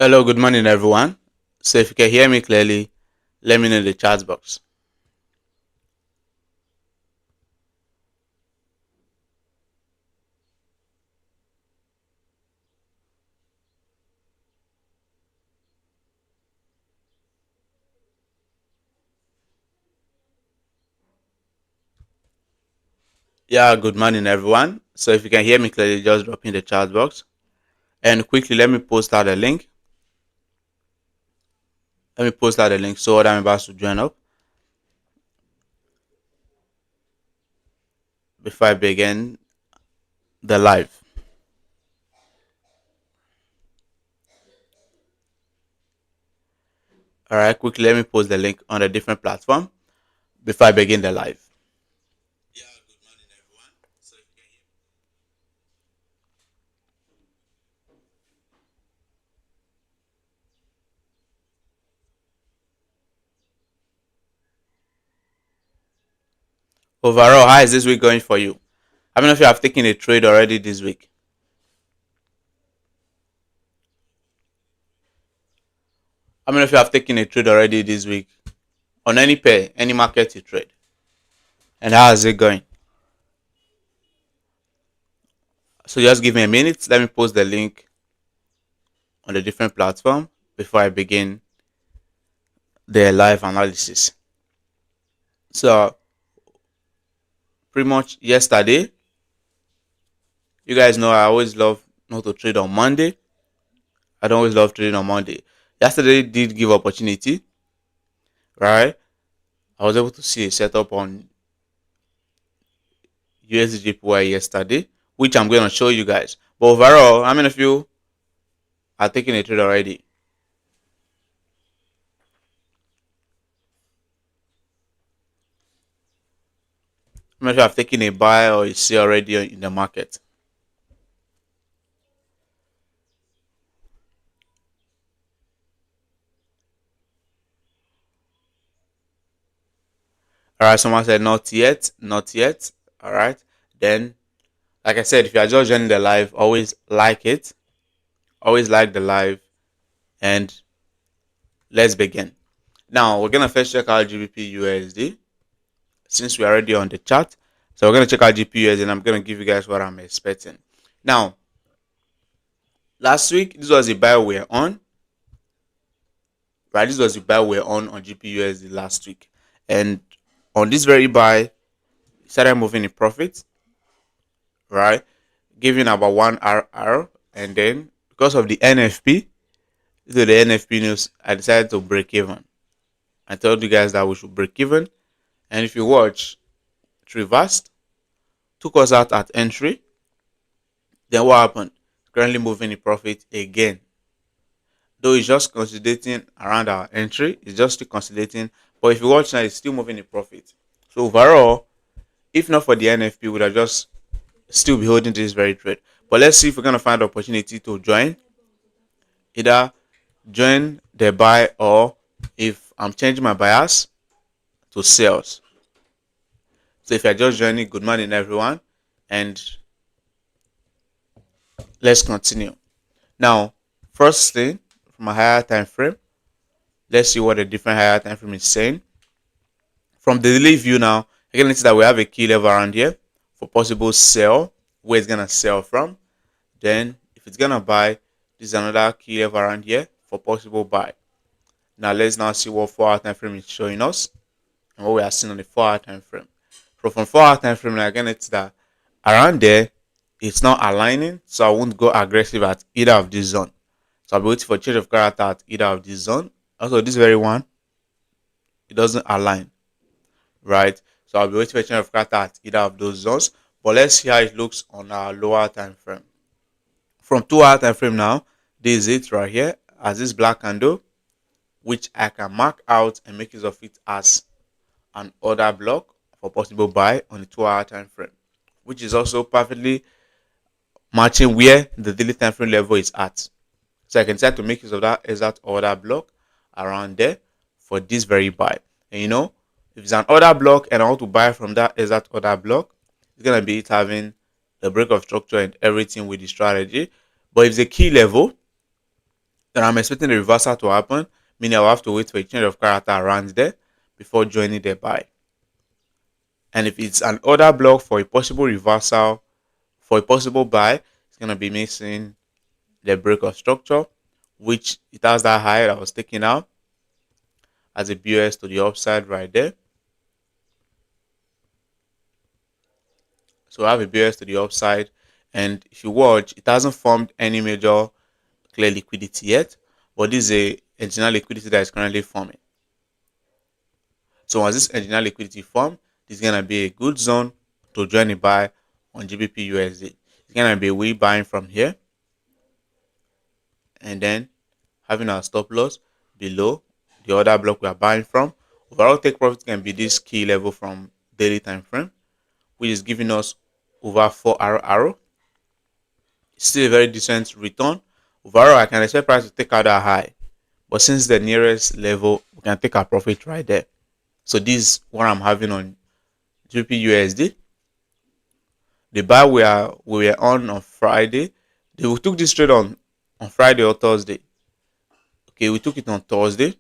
Hello, good morning, everyone. So, if you can hear me clearly, let me know in the chat box. Yeah, good morning, everyone. So, if you can hear me clearly, just drop in the chat box. And quickly, let me post out a link. So other members to join up before I begin the live. All right, quickly, let me post the link on a different platform before I begin the live. Yeah, good morning, everyone. So, if you can hear Overall, how is this week going for you? How many of you have taken a trade already this week? How many of you have taken a trade already this week on any pair, any market you trade? And how is it going? So just give me a minute. Let me post the link on the different platform before I begin the live analysis. So pretty much yesterday, you guys know I always love not to trade on Monday. I don't always love trading on Monday. Yesterday did give opportunity, right? I was able to see a setup on USDJPY yesterday, which I'm going to show you guys. But overall, how many of you are taking a trade already? How many of you have taken a buy or a sell already in the market? All right, someone said not yet, not yet. All right, then like I said, if you are just joining the live, always like it, always like the live, and let's begin. Now we're gonna first check out GBPUSD since we're already on the chart. So we're gonna check out GBPUSD, and I'm gonna give you guys what I'm expecting. Now, last week this was the buy we're on, right? This was the buy we're on GBPUSD last week, and on this very buy, started moving in profit, right? Giving about 1 RR, and then because of the NFP, due to the NFP news, I decided to break even. I told you guys that we should break even, and if you watch, it reversed, took us out at entry. Then what happened? Currently moving in profit again. Though it's just consolidating around our entry, it's just still consolidating. But if you watch now, it's still moving in profit. So overall, if not for the NFP, we would have just still be holding this very trade. But let's see if we're gonna find the opportunity to join. Either join the buy, or if I'm changing my bias to sales. So if you're just joining, good morning everyone, and let's continue. Now, first thing, from a higher time frame, let's see what the different higher time frame is saying. From the daily view now, you can see that we have a key level around here for possible sell, where it's gonna sell from. Then if it's gonna buy, this is another key level around here for possible buy. Now let's now see what 4-hour time frame is showing us and what we are seeing on the 4-hour time frame. So from 4-hour time frame, again, it's that around there, it's not aligning, so I won't go aggressive at either of this zone. So I'll be waiting for change of character at either of this zone. Also, this very one, it doesn't align, right? So I'll be waiting for change of character at either of those zones. But let's see how it looks on our lower time frame. From 2-hour time frame now, this is it right here as this black candle, which I can mark out and make use of it as an order block for possible buy on the 2-hour time frame, which is also perfectly matching where the daily time frame level is at. So I can try to make use of that exact order block around there for this very buy. And if it's an order block and I want to buy from that exact order block, it's gonna be it having the break of structure and everything with the strategy. But if it's a key level, Then I'm expecting the reversal to happen, meaning I'll have to wait for a change of character around there before joining the buy. And if it's an order block for a possible reversal, for a possible buy, it's going to be missing the break of structure, which it has that high that was taken out as a BOS to the upside right there. So I have a BOS to the upside, and if you watch, it hasn't formed any major clear liquidity yet, but this is a engineer liquidity that is currently forming. So once this engineer liquidity form, this is gonna be a good zone to join a buy on GBPUSD. It's gonna be a way buying from here, and then having our stop loss below the other block we are buying from. Overall take profit can be this key level from daily time frame, which is giving us over 4 arrow. It's still a very decent return. Overall, I can expect price to take out that high, but since the nearest level, we can take our profit right there. So this is what I'm having on GBPUSD. The buy we were on Friday. We took this trade on Friday or Thursday. Okay, we took it on Thursday.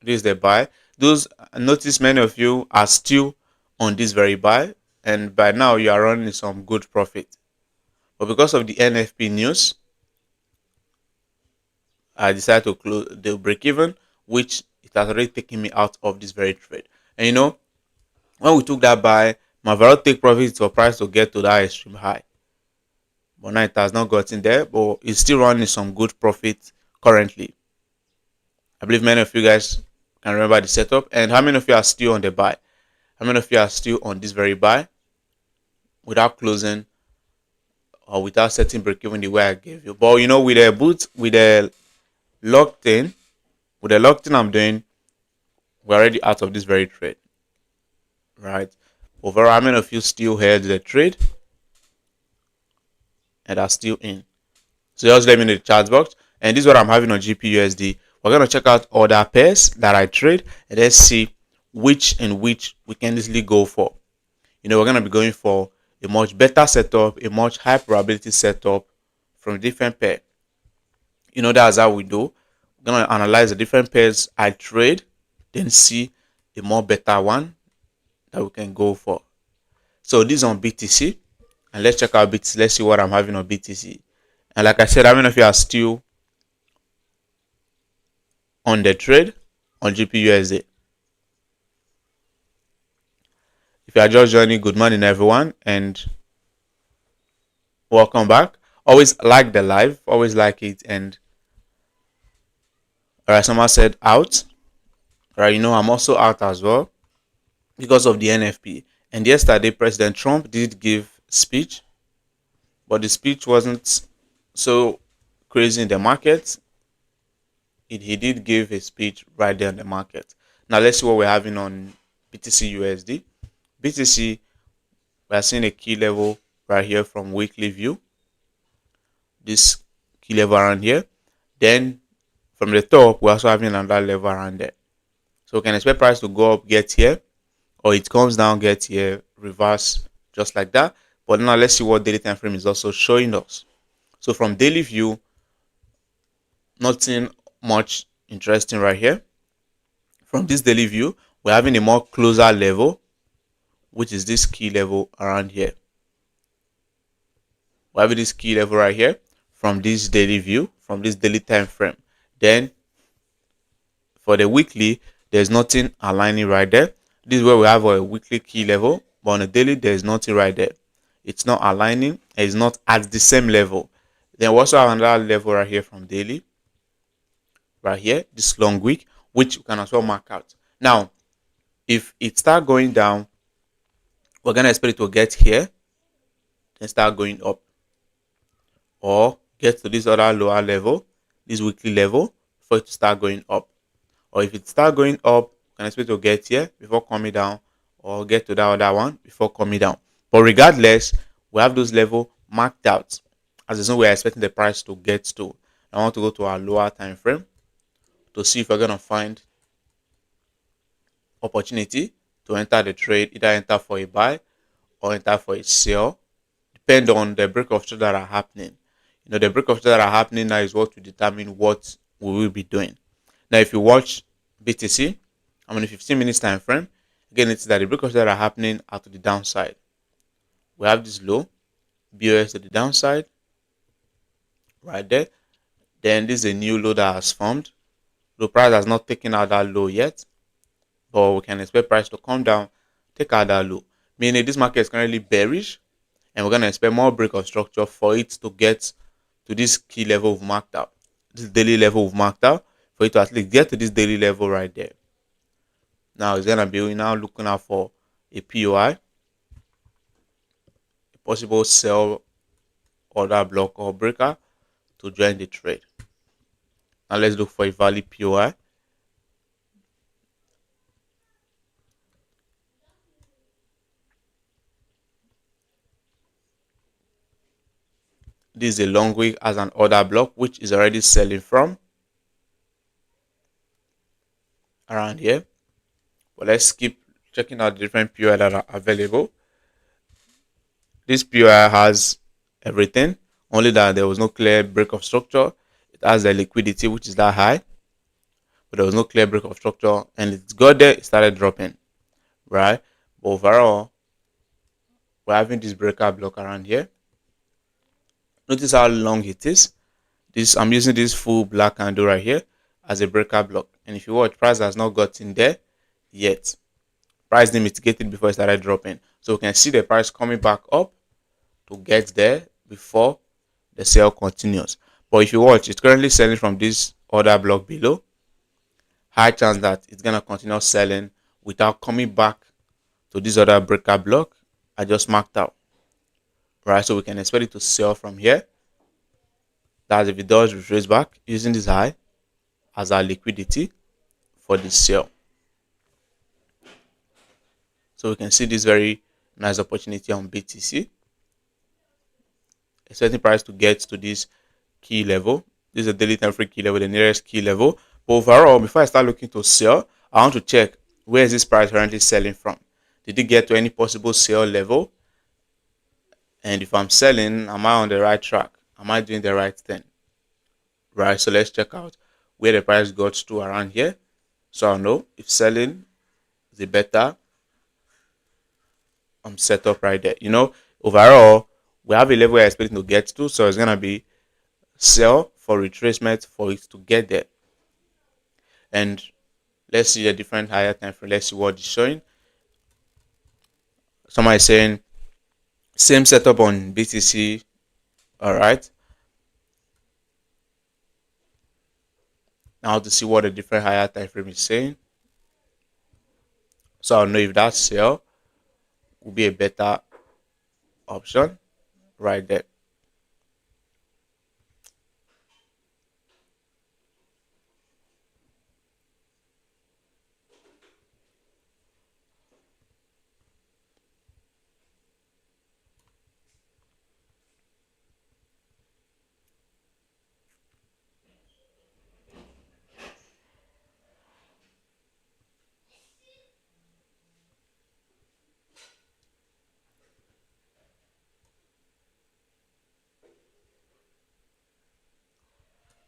This is the buy. Those notice many of you are still on this very buy, and by now you are running some good profit. But because of the NFP news, I decided to close the break even, which it has already taken me out of this very trade. And you know, when we took that buy, my overall take profit was priced to get to that extreme high. But now it has not gotten there, but it's still running some good profit currently. I believe many of you guys can remember the setup. And how many of you are still on the buy? How many of you are still on this very buy without closing or without setting break even the way I gave you? But you know, with the locked in, I'm doing, we're already out of this very trade, right? Overall, how many of you still held the trade and are still in? So just let me know in the chat box. And this is what I'm having on GBPUSD. We're going to check out other pairs that I trade and let's see which we can easily go for. You know, we're going to be going for a much better setup, a much high probability setup from different pair. You know, that's how we do. We're going to analyze the different pairs I trade, then see a more better one that we can go for. So this is on BTC, and let's check out BTC. Let's see what I'm having on BTC. And like I said, how many of you are still on the trade on GBPUSD? If you are just joining, good morning everyone, and welcome back. Always like the live, always like it. And alright, someone said out. Right, you know, I'm also out as well because of the NFP. And yesterday, President Trump did give speech, but the speech wasn't so crazy in the market. He did give a speech right there in the market. Now let's see what we're having on BTCUSD. BTC, we're seeing a key level right here from weekly view. This key level around here. Then from the top, we're also having another level around there. So we can expect price to go up, get here, or it comes down, get here, reverse, just like that. But now let's see what daily time frame is also showing us. So from daily view, nothing much interesting right here. From this daily view, we're having a more closer level, which is this key level around here. We're having this key level right here from this daily view, from this daily time frame. Then for the weekly, there's nothing aligning right there. This is where we have a weekly key level, but on a daily, there's nothing right there. It's not aligning, it's not at the same level. Then we also have another level right here from daily, right here, this long week, which you can as well mark out. Now, if it start going down, we're gonna expect it to get here, then start going up, or get to this other lower level, this weekly level, for it to start going up. Or if it start going up, you can expect to get here before coming down, or get to that other one before coming down. But regardless, we have those level marked out as the zone we're expecting the price to get to. I want to go to our lower time frame to see if we're gonna find opportunity to enter the trade, either enter for a buy or enter for a sell, depend on the break of trade that are happening. The break of that are happening now is what will determine what we will be doing. Now, if you watch BTC, I'm on a 15 minutes time frame. Again, it's that the break of that are happening are to the downside. We have this low, BOS to the downside, right there. Then this is a new low that has formed. The price has not taken out that low yet, but we can expect price to come down, take out that low. Meaning this market is currently bearish, and we're gonna expect more break of structure for it to get to this key level we've marked out, this daily level we've marked out, for it to at least get to this daily level right there. Now it's gonna be now looking out for a POI, a possible sell order block or breaker to join the trade. Now let's look for a valid POI. This is a long wick as an order block, which is already selling from around here. But let's keep checking out the different POI that are available. This POI has everything, only that there was no clear break of structure. It has the liquidity, which is that high, but there was no clear break of structure, and it got there, it started dropping, right? But overall, we're having this breaker block around here. Notice how long it is. I'm using this full black candle right here as a breaker block, and if you watch, price has not gotten there yet. Price didn't mitigate it before it started dropping, so we can see the price coming back up to get there before the sell continues. But if you watch, it's currently selling from this order block below. High chance that it's gonna continue selling without coming back to this other breaker block I just marked out, right? So we can expect it to sell from here. That's if it does retrace back using this high as our liquidity for the sell. So we can see this very nice opportunity on BTC. Expecting price to get to this key level. This is a daily time frame key level, the nearest key level. But overall, before I start looking to sell, I want to check where is this price currently selling from. Did it get to any possible sell level? And if I'm selling, am I on the right track? Am I doing the right thing? Right, so let's check out where the price got to around here, so I'll know if selling is a better setup right there. Overall, we have a level we're expecting to get to, so it's gonna be sell for retracement for it to get there. And let's see the different higher time frame. Let's see what it's showing. Somebody is saying same setup on BTC. All right. Now to see what the different higher time frame is saying, so I'll know if that sell will be a better option right there.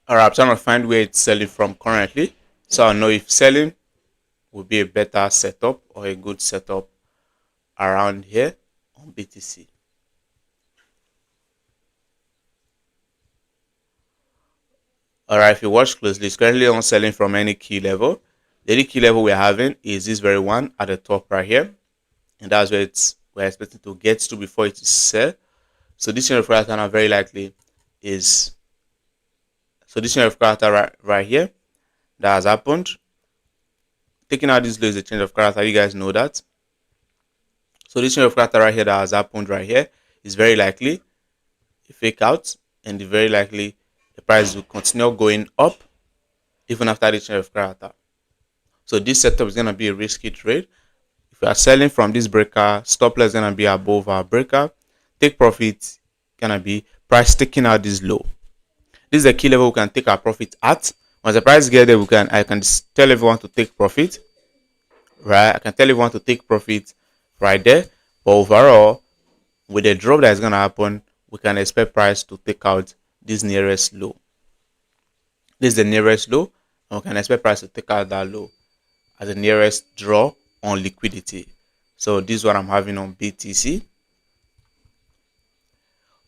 Alright, I'm trying to find where it's selling from currently, so I'll know if selling will be a better setup or a good setup around here on BTC. Alright, if you watch closely, it's currently not selling from any key level. The only key level we're having is this very one at the top right here, and that's where we're expecting to get to before it is sell. So this change of character now very likely is, so this change of character right here that has happened. Taking out this low is a change of character, you guys know that. So this change of character right here that has happened right here is very likely a fake out, and very likely the price will continue going up even after the change of character. So this setup is going to be a risky trade. If we are selling from this breaker, stop loss is going to be above our breaker. Take profit going to be price taking out this low. This is the key level we can take our profit at. Once the price gets there, I can tell everyone to take profit. Right? I can tell everyone to take profit right there. But overall, with the drop that is going to happen, we can expect price to take out this nearest low. This is the nearest low, and we can expect price to take out that low as the nearest draw on liquidity. So this is what I'm having on BTC.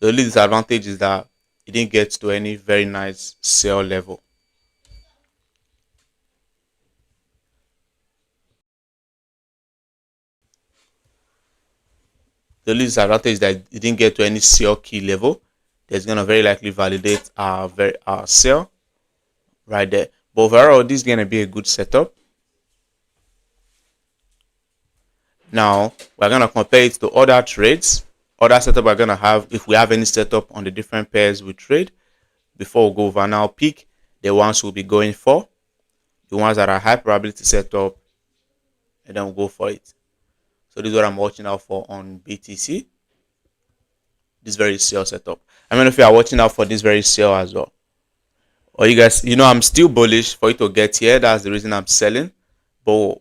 The only disadvantage is that it didn't get to any very nice sell level. The only disadvantage is that it didn't get to any sell key level. That's gonna very likely validate our sell right there. But overall, this is gonna be a good setup. Now we're gonna compare it to other trades, other setup we're gonna have if we have any setup on the different pairs we trade. Before we go over, now pick the ones we'll be going for, the ones that are high probability setup, and then we'll go for it. So this is what I'm watching out for on BTC. This very sell setup. I mean, if you are watching out for this very sell as well, or you guys, I'm still bullish for it to get here. That's the reason I'm selling. But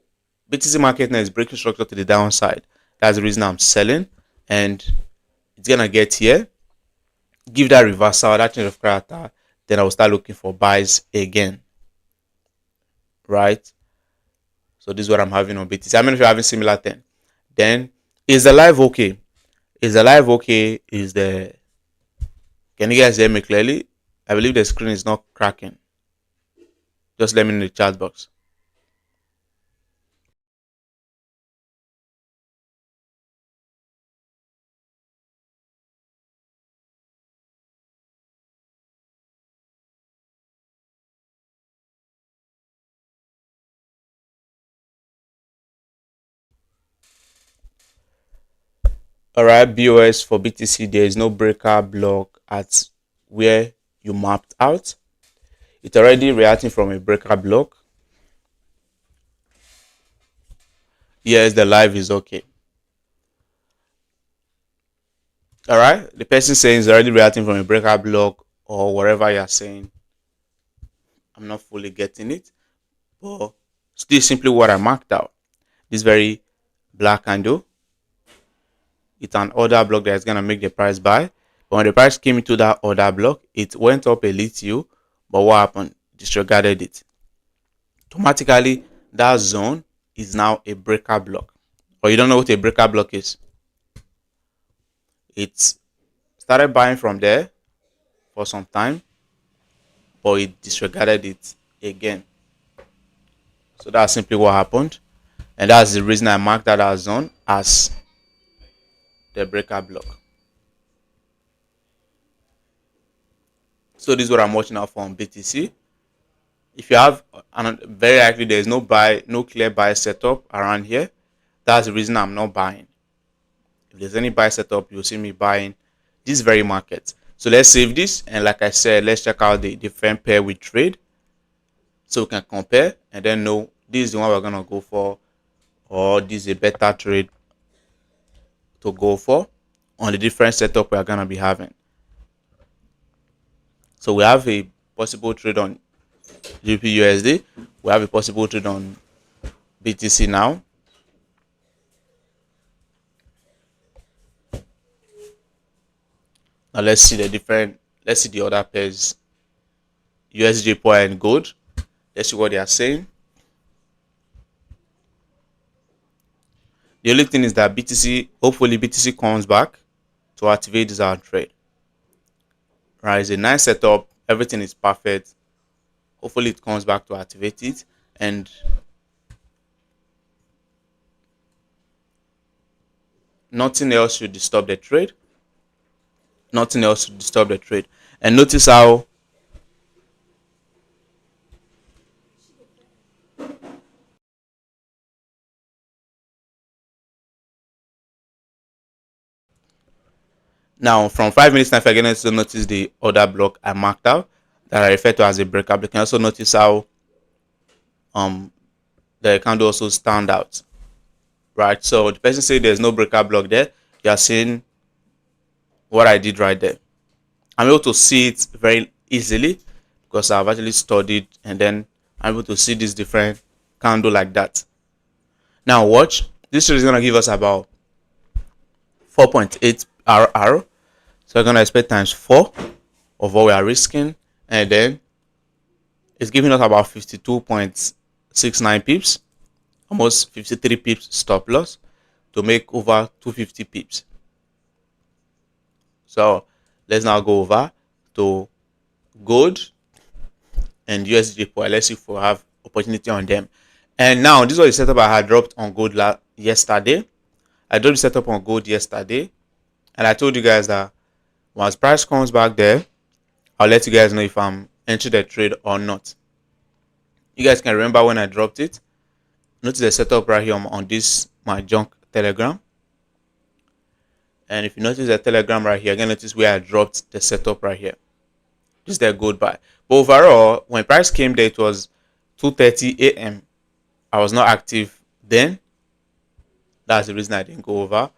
BTC market now is breaking structure to the downside. That's the reason I'm selling, and it's gonna get here, give that reversal, that change of character, then I will start looking for buys again. Right? So this is what I'm having on BTC. I mean, if you're having similar thing, then is the live okay? Is the live okay? Can you guys hear me clearly? I believe the screen is not cracking. Just let me know in the chat box. Alright, BOS for BTC, there is no breaker block at where you mapped out. It's already reacting from a breaker block. Yes, the live is okay. Alright, the person saying is already reacting from a breaker block or whatever you're saying. I'm not fully getting it, but still simply what I marked out. This very black candle, it's an order block that's gonna make the price buy. But when the price came into that order block, it went up a little, but what happened? Disregarded it. Automatically, that zone is now a breaker block. Or you don't know what a breaker block is? It started buying from there for some time, but it disregarded it again. So that's simply what happened, and that's the reason I marked that as zone as the breaker block. So this is what I'm watching out for on BTC. If you have, and very likely there is no clear buy setup around here. That's the reason I'm not buying. If there's any buy setup, you'll see me buying this very market. So let's save this, and like I said, let's check out the different pair we trade, so we can compare and then know this is the one we're gonna go for, or this is a better trade to go for on the different setup we're gonna be having. So we have a possible trade on GBPUSD. We have a possible trade on BTC now. Now let's see the other pairs, USDJPY and gold. Let's see what they are saying. The only thing is that hopefully BTC comes back to activate this our trade. Right, it's a nice setup. Everything is perfect. Hopefully it comes back to activate it, and nothing else should disturb the trade. Nothing else should disturb the trade. And notice how now from 5 minutes time, if I get to notice the other block I marked out that I refer to as a breakup, you can also notice how the candle also stand out. Right, so the person said there's no breakup block there. You are seeing what I did right there. I'm able to see it very easily because I've actually studied, and then I'm able to see this different candle like that. Now watch, this is gonna give us about 4.8 RR. So we're gonna expect times 4. of what we are risking, and then it's giving us about 52.69 pips, almost 53 pips stop loss to make over 250 pips. So let's now go over to gold and USDJPY. Let's see if we have opportunity on them. And now this was the setup I had dropped on gold yesterday. I dropped the setup on gold yesterday, and I told you guys that once price comes back there, I'll let you guys know if I'm entering the trade or not. You guys can remember when I dropped it. Notice the setup right here on this my junk telegram. And if you notice the telegram right here, again, notice where I dropped the setup right here. This is the gold buy. But overall, when price came there, it was 2:30 a.m. I was not active then. That's the reason I didn't go over.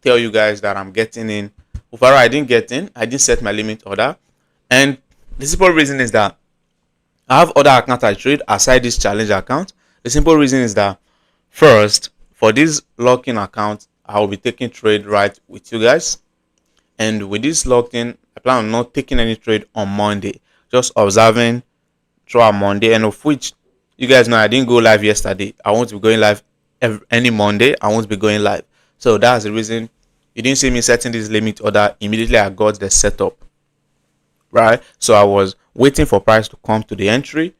Tell you guys that I'm getting in. Overall, I didn't get in. I didn't set my limit order. And the simple reason is that I have other accounts I trade aside this challenge account. The simple reason is that first, for this lock-in account, I will be taking trade right with you guys. And with this locked-in, I plan on not taking any trade on Monday. Just observing throughout Monday, and of which you guys know I didn't go live yesterday. I won't be going live any Monday. I won't be going live. So that's the reason you didn't see me setting this limit order immediately I got the setup. Right? So I was waiting for price to come to the entry,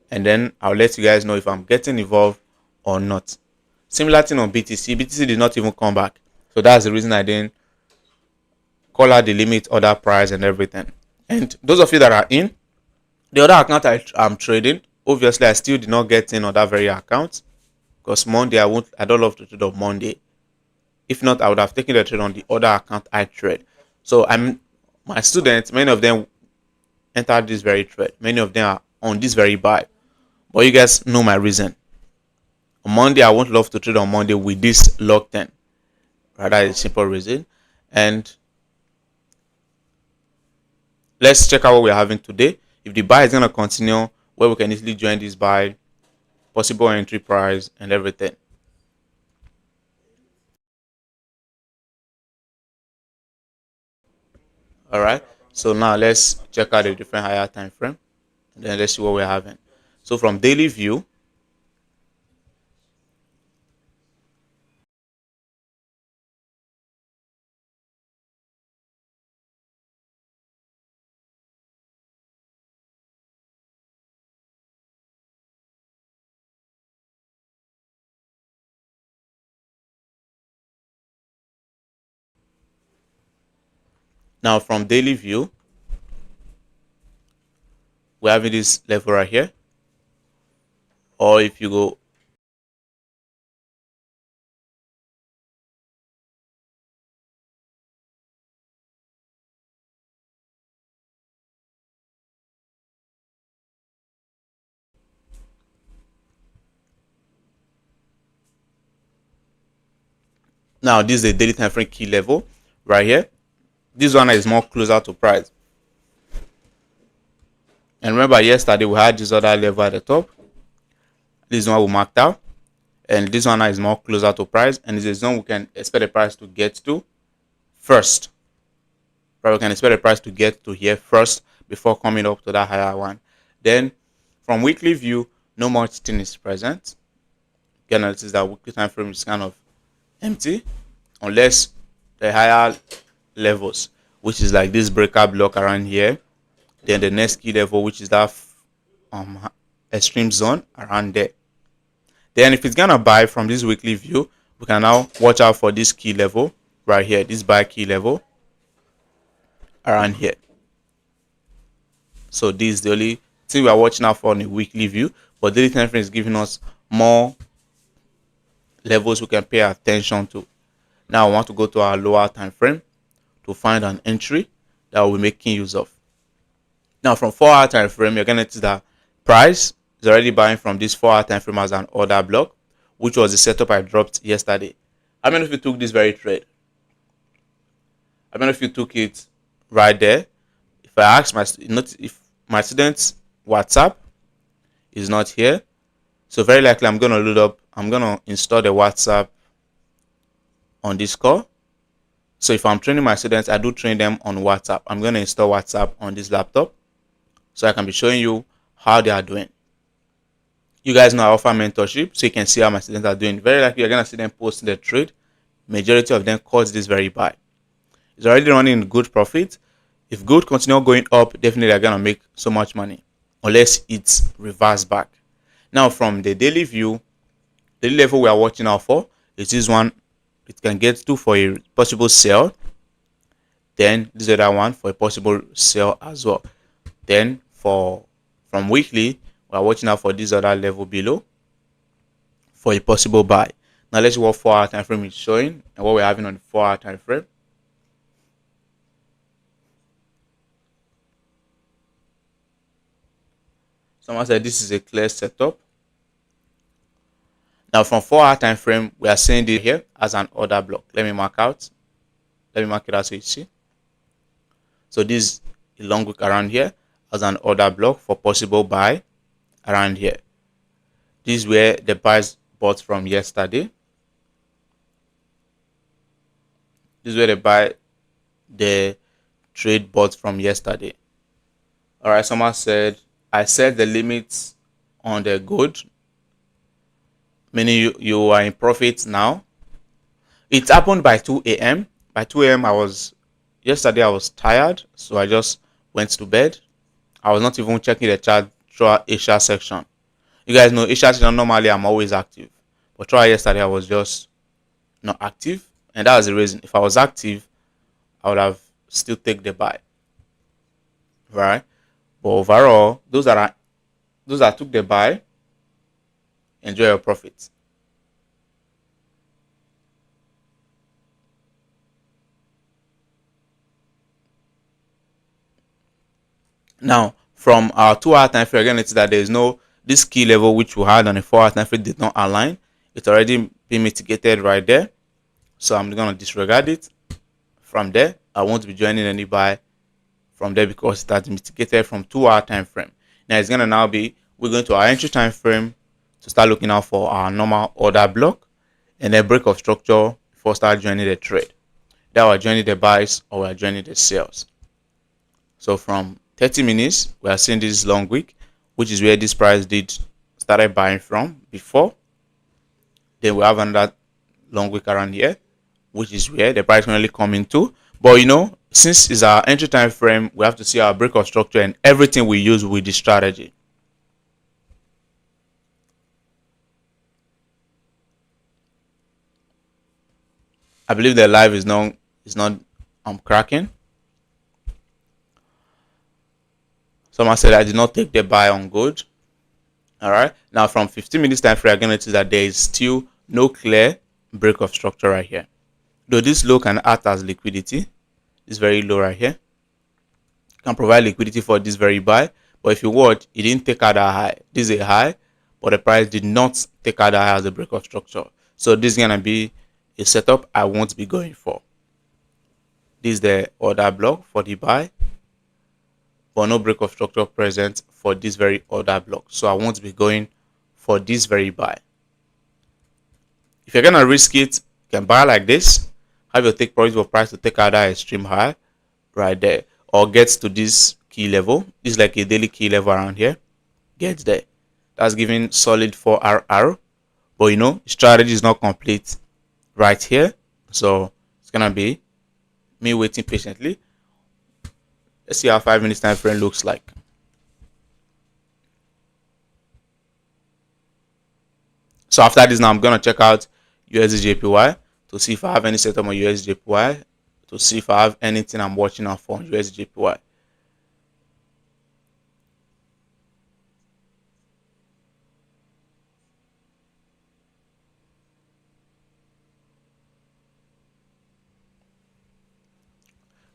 and then I'll let you guys know if I'm getting involved or not. Similar thing on BTC. BTC did not even come back. So that's the reason I didn't call out the limit order price and everything. And those of you that are in the other account I'm trading, obviously I still did not get in on that very account, because Monday I don't love to trade on Monday. If not, I would have taken the trade on the other account I trade. So my students, many of them entered this very trade. Many of them are on this very buy. But you guys know my reason. On Monday, I won't love to trade on Monday with this locked in. Right, that is a simple reason. And let's check out what we're having today. If the buy is going to continue, where we can easily join this buy, possible entry price, and everything. All right. So now let's check out the different higher time frame, and then let's see what we're having. So from daily view, we're having this level right here. Or if you go now, this is the daily time frame key level right here. This one is more closer to price. And remember, yesterday we had this other level at the top. This one we marked out, and this one is more closer to price, and this is one we can expect the price to get to first. Right, we can expect the price to get to here first before coming up to that higher one. Then from weekly view, no much thing is present. You can notice that weekly time frame is kind of empty, unless the higher levels, which is like this breakout block around here, then the next key level, which is that extreme zone around there. Then if it's gonna buy from this weekly view, we can now watch out for this key level right here, this buy key level around here. So this is the only thing we are watching out for on a weekly view, but daily time frame is giving us more levels we can pay attention to. Now I want to go to our lower time frame to find an entry that we'll be making use of. Now from 4-hour time frame, you're gonna see that price is already buying from this 4-hour time frame as an order block, which was the setup I dropped yesterday. How many of you took this very trade? How many of you took it right there? If I ask if my students WhatsApp is not here, so very likely I'm gonna install the WhatsApp on this call. So if I'm training my students, I do train them on WhatsApp. I'm going to install WhatsApp on this laptop so I can be showing you how they are doing. You guys know I offer mentorship, so you can see how my students are doing. Very likely you're going to see them posting the trade. Majority of them caught this very buy. It's already running good profit. If gold continue going up, definitely they're going to make so much money unless it's reversed back. Now from the daily view, the level we are watching out for is this one. It can get to for a possible sell. Then this other one for a possible sell as well. Then from weekly, we are watching out for this other level below for a possible buy. Now let's see what 4-hour time frame is showing and what we're having on the 4-hour time frame. Someone said this is a clear setup. Now from 4-hour time frame, we are seeing it here as an order block. Let me mark it out so you see. So this is a long wick around here as an order block for possible buy around here. This is where the buys bought from yesterday. This is where the trade bought from yesterday. All right, someone said I set the limits on the gold, meaning you are in profit now. It happened by 2 a.m. By 2 a.m. yesterday I was tired, so I just went to bed. I was not even checking the chart throughout Asia section. You guys know Asia section normally I'm always active, but throughout yesterday I was just not active, and that was the reason. If I was active, I would have still take the buy, right? But overall, those that took the buy, enjoy your profits. Now, from our 2-hour time frame, again, it's that there is no this key level which we had on a 4-hour time frame did not align. It's already been mitigated right there, so I'm gonna disregard it. From there, I won't be joining any buy from there because it has mitigated from 2-hour time frame. Now it's gonna now be we're going to our entry time frame to start looking out for our normal order block and then break of structure before start joining the trade. That we're joining the buys or we're joining the sales. So from 30 minutes, we are seeing this long wick, which is where this price did started buying from before. Then we have another long wick around here, which is where the price currently coming to. But you know, since it's our entry time frame, we have to see our break of structure and everything we use with this strategy. I believe the live is not cracking. Someone said I did not take the buy on gold. All right. Now from 15 minutes time frame, I'm going to notice that there is still no clear break of structure right here. Though this low can act as liquidity, it's very low right here. Can provide liquidity for this very buy, but if you watch, it didn't take out that high. This is a high, but the price did not take out that high as a break of structure. So this is gonna be a setup I won't be going for. This is the order block for the buy, but no break of structure present for this very order block. So I won't be going for this very buy. If you're gonna risk it, you can buy like this, have your take profit of price to take out that extreme high right there, or get to this key level. This is like a daily key level around here. Get there. That's giving solid 4RR, but you know, strategy is not complete right here, so it's gonna be me waiting patiently. Let's see how 5 minutes time frame looks like. So after this, now I'm gonna check out USDJPY to see if I have any setup on USDJPY, to see if I have anything I'm watching out for on USDJPY.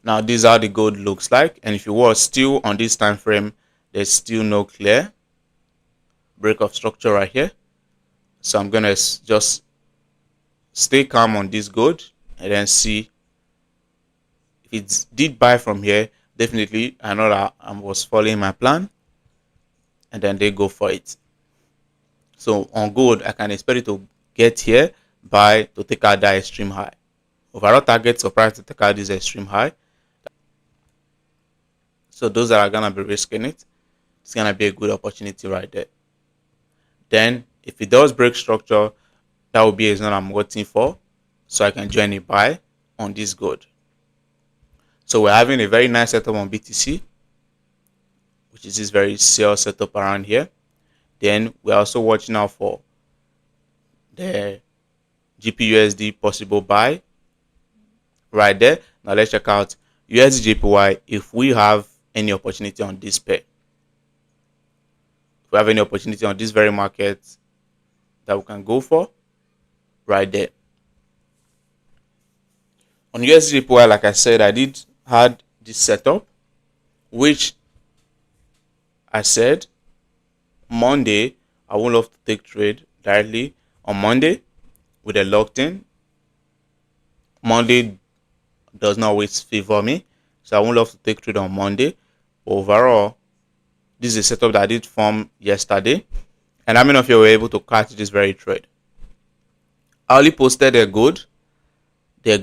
Now this is how the gold looks like, and if you were still on this time frame, there's still no clear break of structure right here. So I'm gonna just stay calm on this gold and then see if it did buy from here. Definitely I know that I was following my plan, and then they go for it. So on gold, I can expect it to get here, buy to take out that extreme high. overall targets for price to take out this extreme high. So those that are gonna be risking it, it's gonna be a good opportunity right there. Then if it does break structure, that will be a zone I'm waiting for, so I can join a buy on this gold. So we're having a very nice setup on BTC, which is this very sell setup around here. Then we're also watching out for the GBPUSD possible buy right there. Now let's check out USDJPY if we have any opportunity on this pair. If we have any opportunity on this very market that we can go for right there. On USDJPY, like I said, I did had this setup, which I said Monday I would love to take trade directly on Monday with a locked in. Monday does not always favor me, so I won't love to take trade on Monday. Overall, this is a setup that I did form yesterday, and how many of you were able to catch this very trade? I only posted their gold and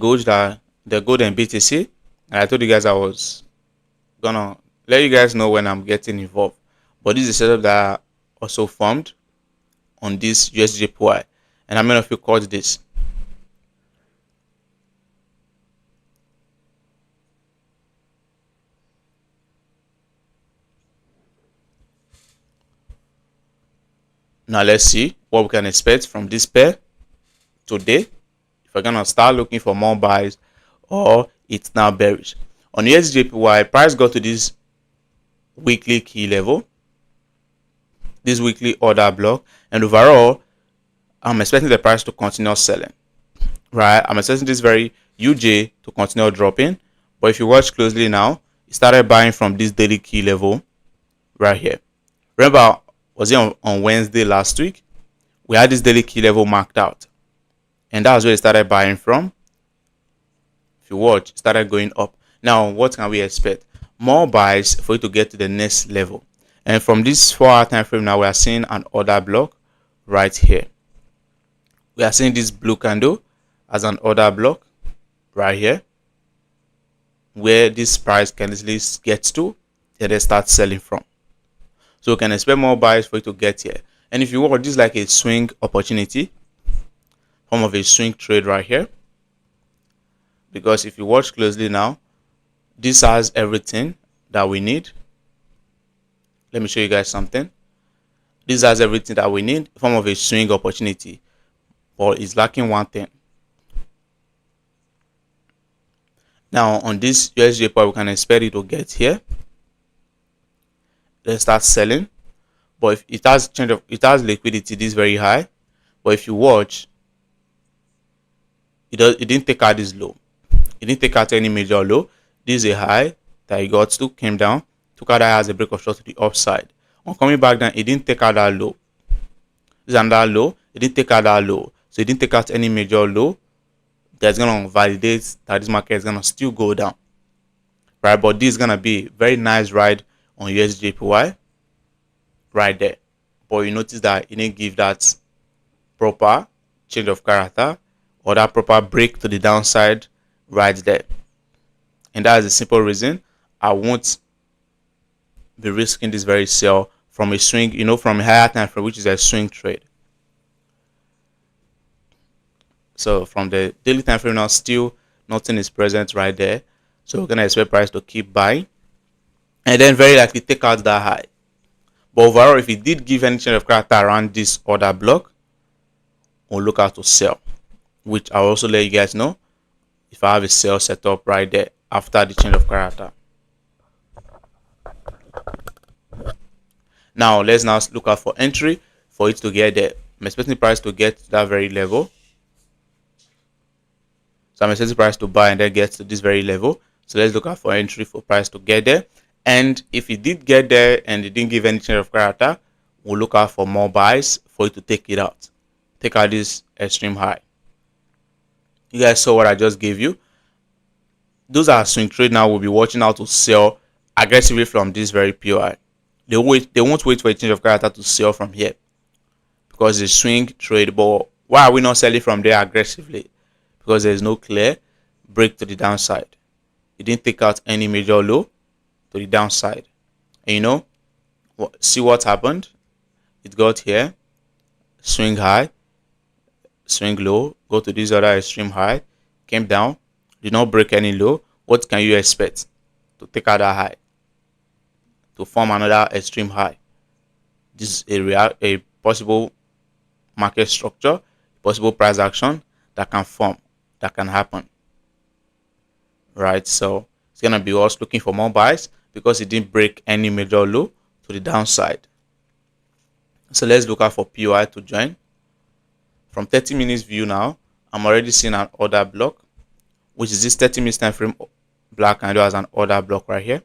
BTC, and I told you guys I was gonna let you guys know when I'm getting involved. But this is a setup that I also formed on this USDJPY, and how many of you caught this? Now let's see what we can expect from this pair today. If we're gonna start looking for more buys or it's now bearish. On USDJPY, price got to this weekly key level, this weekly order block, and overall I'm expecting the price to continue selling. Right, I'm expecting this very UJ to continue dropping, but if you watch closely now, it started buying from this daily key level right here. Remember, was it on Wednesday last week? We had this daily key level marked out, and that's where it started buying from. If you watch, it started going up. Now what can we expect? More buys for it to get to the next level. And from this 4-hour time frame now, we are seeing an order block right here. We are seeing this blue candle as an order block right here, where this price can easily get to, and then start selling from. So we can expect more buys for it to get here. And if you watch, this is like a swing opportunity, form of a swing trade right here. Because if you watch closely now, this has everything that we need. Let me show you guys something. This has everything that we need, form of a swing opportunity, but it's lacking one thing. Now on this USDJPY, we can expect it to get here, then start selling. But if it has liquidity, this very high. But if you watch, it didn't take out this low. It didn't take out any major low. This is a high that it got to, came down, took out that as a break of short to the upside. On coming back down, it didn't take out that low. This is another low. It didn't take out that low. So it didn't take out any major low. That's gonna validate that this market is gonna still go down. Right? But this is gonna be a very nice ride on USDJPY right there. But you notice that it didn't give that proper change of character or that proper break to the downside right there. And that is the simple reason I won't be risking this very sell from a swing, from a higher time frame, which is a swing trade. So from the daily time frame now, still nothing is present right there. So we're gonna expect price to keep buying and then very likely take out that high. But overall, if it did give any change of character around this order block, we'll look out to sell, which I'll also let you guys know if I have a sell set up right there after the change of character. Now let's now look out for entry for it to get there. I'm expecting the price to get to that very level. So I'm expecting the price to buy and then get to this very level. So let's look out for entry for price to get there. And if it did get there and it didn't give any change of character, we'll look out for more buys for it to take it out. Take out this extreme high. You guys saw what I just gave you. Those are swing trade. Now we'll be watching how to sell aggressively from this very POI. They won't wait for a change of character to sell from here because it's swing trade. But why are we not selling from there aggressively? Because there's no clear break to the downside. It didn't take out any major low to the downside. And you know, see what happened? It got here, swing high, swing low, go to this other extreme high, came down, did not break any low. What can you expect? To take out that high, to form another extreme high. This is a possible market structure, possible price action that can form, that can happen. Right, so it's gonna be us looking for more buys because it didn't break any major low to the downside. So let's look out for POI to join. From 30 minutes view now, I'm already seeing an order block, which is this 30 minutes time frame black candle as an order block right here.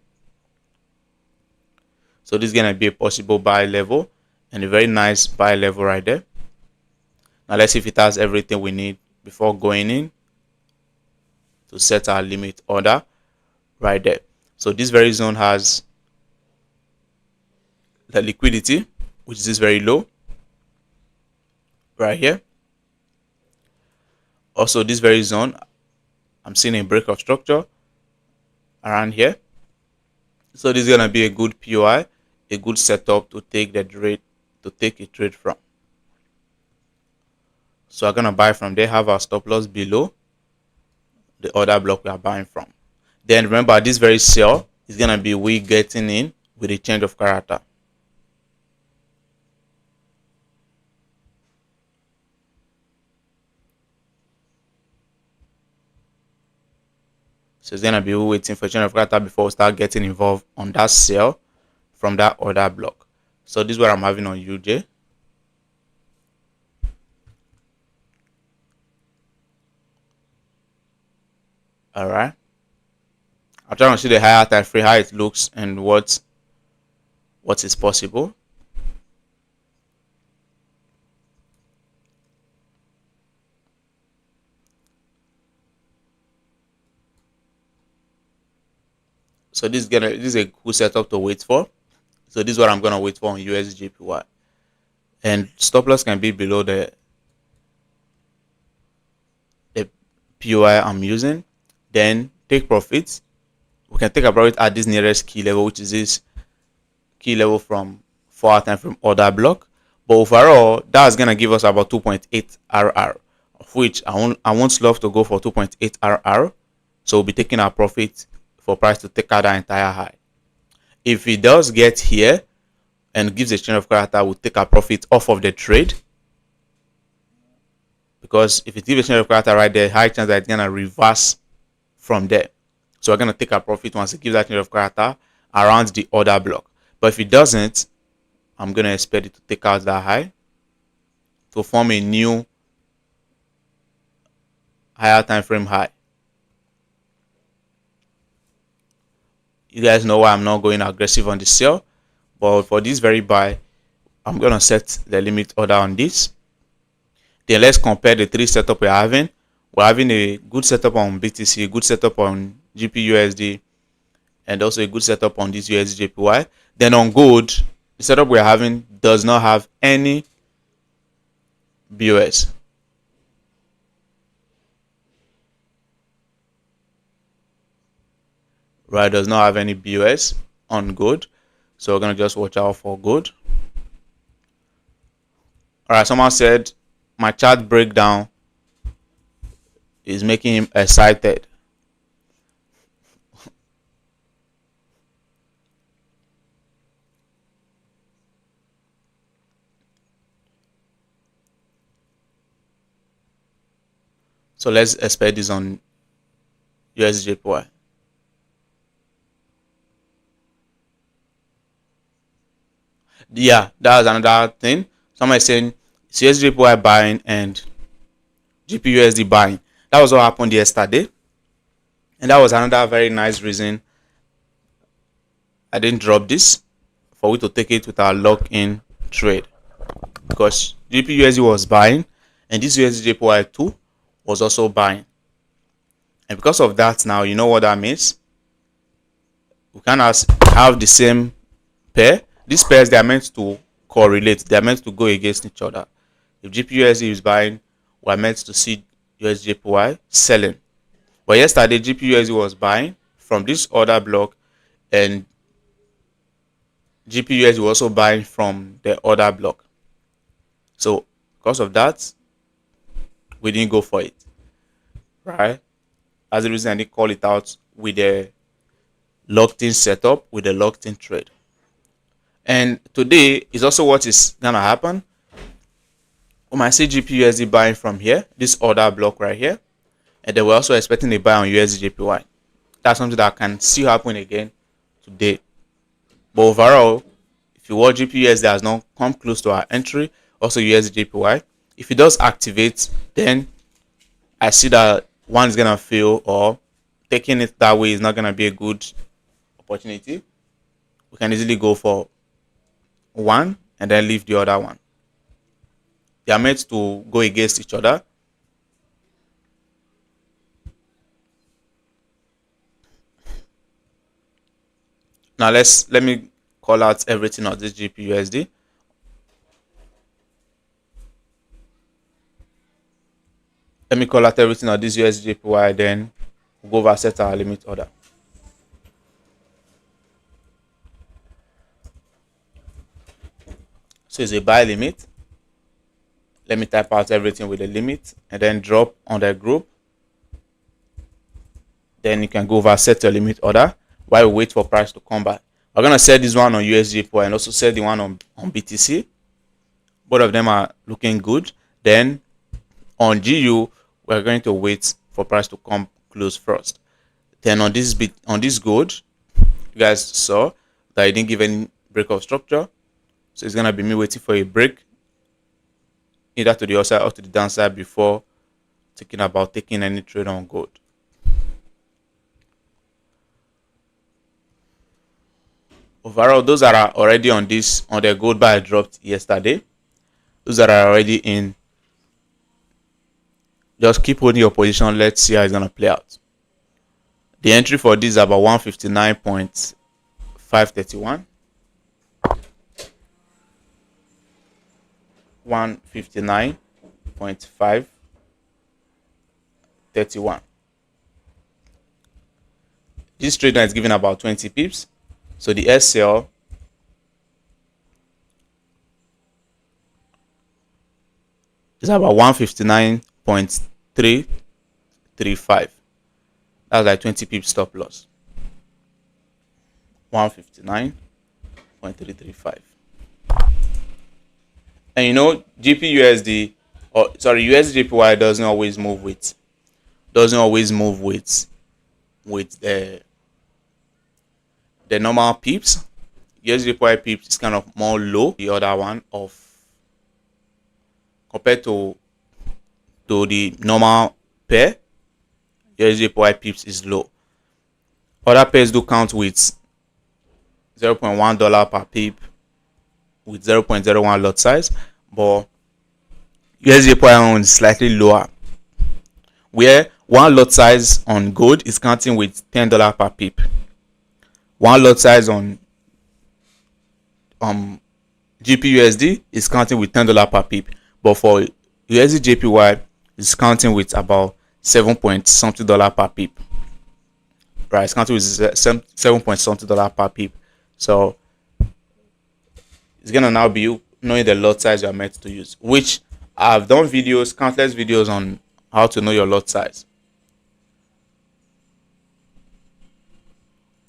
So this is gonna be a possible buy level and a very nice buy level right there. Now let's see if it has everything we need before going in to set our limit order right there. So this very zone has the liquidity, which is very low right here. Also this very zone, I'm seeing a break of structure around here. So this is gonna be a good POI, a good setup to take the trade, to take a trade from. So I'm gonna buy from there, have our stop loss below the order block we are buying from. Then remember, this very sell is gonna be we getting in with a change of character. So it's gonna be waiting for change of character before we start getting involved on that sell from that order block. So this is what I'm having on UJ. All right. I'm trying to see the higher time frame, how it looks, and what is possible. So this is a good setup to wait for. So this is what I'm gonna wait for on USDJPY. And stop loss can be below the POI I'm using. Then take profits. We can take a profit at this nearest key level, which is this key level from 4-hour time frame order block. But overall, that's gonna give us about 2.8 RR, of which I won't love to go for 2.8 RR. So we'll be taking our profit for price to take out that entire high. If it does get here and gives a change of character, we'll take our profit off of the trade. Because if it gives a change of character right there, high chance that it's gonna reverse from there. So we're gonna take our profit once it gives that change of character around the order block. But if it doesn't, I'm gonna expect it to take out that high to form a new higher time frame high. You guys know why I'm not going aggressive on the sell, but for this very buy, I'm gonna set the limit order on this. Then let's compare the three setup we're having. We're having a good setup on BTC, a good setup on GBPUSD, and also a good setup on this USDJPY. Then on gold, the setup we're having does not have any BOS. Right, does not have any BOS on gold. So we're gonna just watch out for gold. Alright, someone said my chart breakdown is making him excited. So let's expect this on USDJPY. Yeah, that's another thing. Someone is saying USDJPY buying and GBPUSD buying. That was what happened yesterday, and that was another very nice reason I didn't drop this, for we to take it with our lock-in trade, because GBPUSD was buying and this USDJPY 2 was also buying, and because of that, now you know what that means. We can have the same pair. These pairs, they are meant to correlate, they are meant to go against each other. If GBPUSD is buying, we are meant to see USDJPY selling. But yesterday GPUSD was buying from this order block, and GPUSD was also buying from the order block. So because of that, we didn't go for it, right? That's the reason I didn't call it out with a locked-in setup, with a locked-in trade. And today is also what is gonna happen. We might see GPUSD buying from here, this order block right here, and then we're also expecting a buy on USDJPY. That's something that can still happen again today. But overall, if you watch GPUSD has not come close to our entry, also USDJPY. If it does activate, then I see that one is gonna fail, or taking it that way is not gonna be a good opportunity. We can easily go for one and then leave the other one. They are meant to go against each other. Now let me call out everything on this GBPUSD. Let me call out everything on this USDJPY, then we'll go over set our limit order. So it's a buy limit. Let me type out everything with the limit and then drop on the group. Then you can go over set your limit order while we wait for price to come back. We're gonna set this one on USDJPY and also set the one on BTC. Both of them are looking good. Then on GU, we're going to wait for price to come close first. Then on this gold, you guys saw that it didn't give any break of structure, so it's gonna be me waiting for a break, either to the upside or to the downside, before thinking about taking any trade on gold. Overall, those that are already on the gold buy I dropped yesterday, those that are already in, just keep holding your position. Let's see how it's gonna play out. The entry for this is about 159.531. 159.531. This trade now is giving about 20 pips. So the SL is about 159.335. That's like 20 pips stop loss. 159.335. And you know, GPUSD, or sorry, USDJPY doesn't always move with the normal pips. USDJPY pips is kind of more low. The other one of compared to the normal pair, USDJPY pips is low. Other pairs do count with $0.1 per pip, with 0.01 lot size, but USDJPY is slightly lower, where one lot size on gold is counting with $10 per pip. One lot size on GPUSD is counting with $10 per pip, but for USDJPY is counting with about $7 per pip. Right, it's counting with $7 per pip. So it's gonna now be you knowing the lot size you are meant to use, which I've done countless videos on how to know your lot size.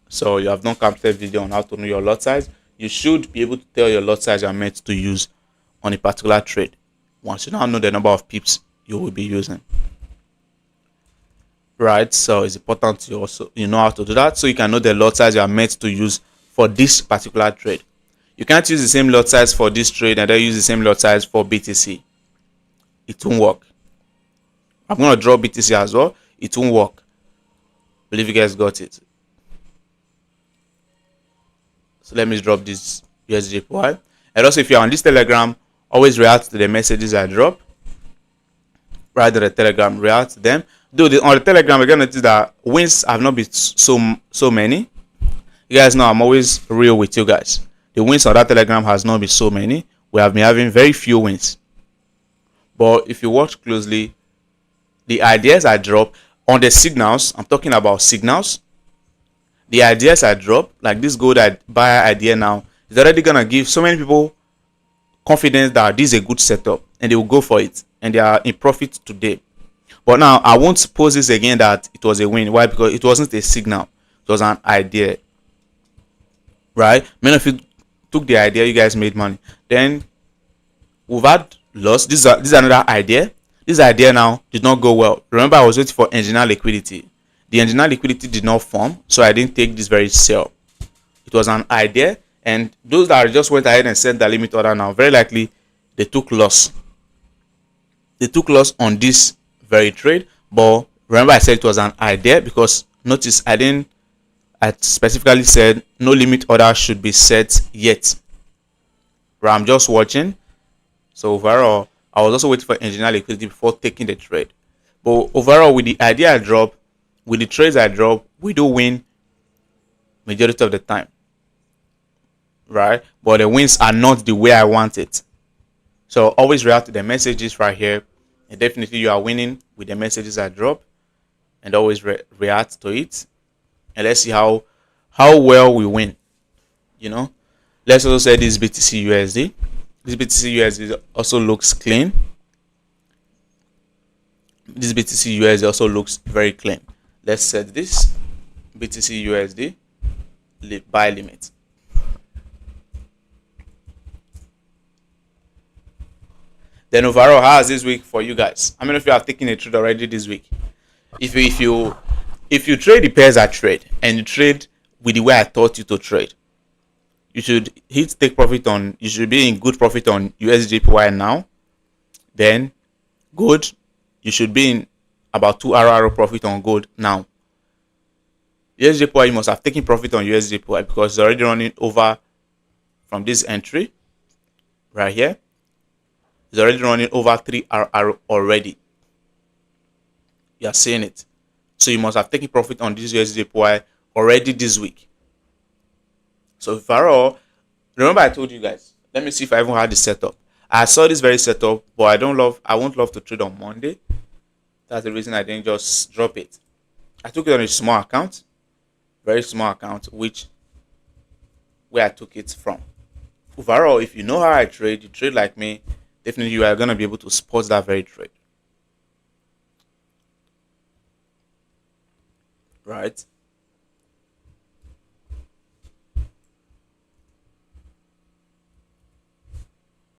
So you have done countless video on how to know your lot size. You should be able to tell your lot size you are meant to use on a particular trade once you now know the number of pips you will be using. Right, so it's important to also know how to do that, so you can know the lot size you are meant to use for this particular trade. You can't use the same lot size for this trade and then use the same lot size for BTC. It won't work. I'm going to draw BTC as well. It won't work. Believe you guys got it. So let me drop this USDJPY. And also, if you're on this Telegram, always react to the messages I drop. Right to the Telegram, react to them. Though on the Telegram, you're going to notice that wins have not been so many. You guys know I'm always real with you guys. The wins on that Telegram has not been so many. We have been having very few wins. But if you watch closely, the ideas I drop, On the signals, I'm talking about signals. The ideas I drop, like this gold buyer idea now, is already gonna give so many people confidence that this is a good setup and they will go for it and they are in profit today. But now I won't pose this again that it was a win. Why? Because it wasn't a signal, it was an idea, right? Many of you took the idea, you guys made money. Then we've had loss. This is another idea. This idea now did not go well. Remember, I was waiting for engineer liquidity. The engineer liquidity did not form, so I didn't take this very sell. It was an idea, and those that just went ahead and set the limit order now, very likely they took loss. They took loss on this very trade. But remember, I said it was an idea because notice I specifically said no limit order should be set yet. Right, I'm just watching. So overall, I was also waiting for engineer liquidity before taking the trade. But overall, with the idea I drop, with the trades I drop, we do win majority of the time, right? But the wins are not the way I want it. So always react to the messages right here, and definitely you are winning with the messages I drop, and always react to it, and let's see how well we win. You know, let's also say this BTCUSD. This BTCUSD also looks clean. This BTCUSD also looks very clean. Let's set this BTCUSD buy limit. Then overall, how is this week for you guys? How many of you have taken a trade already this week? If you trade the pairs I trade and you trade with the way I taught you to trade, you should take profit on. You should be in good profit on USDJPY now. Then gold, you should be in about 2 RR profit on gold now. USDJPY, you must have taken profit on USDJPY because it's already running over from this entry right here. It's already running over 3 RR already. You are seeing it. So you must have taken profit on this USDJPY already this week. So overall, remember I told you guys, let me see if I even had the setup. I saw this very setup, but I won't love to trade on Monday. That's the reason I didn't just drop it. I took it on a small account, very small account, where I took it from. Overall, if you know how I trade, you trade like me, definitely you are going to be able to spot that very trade. Right?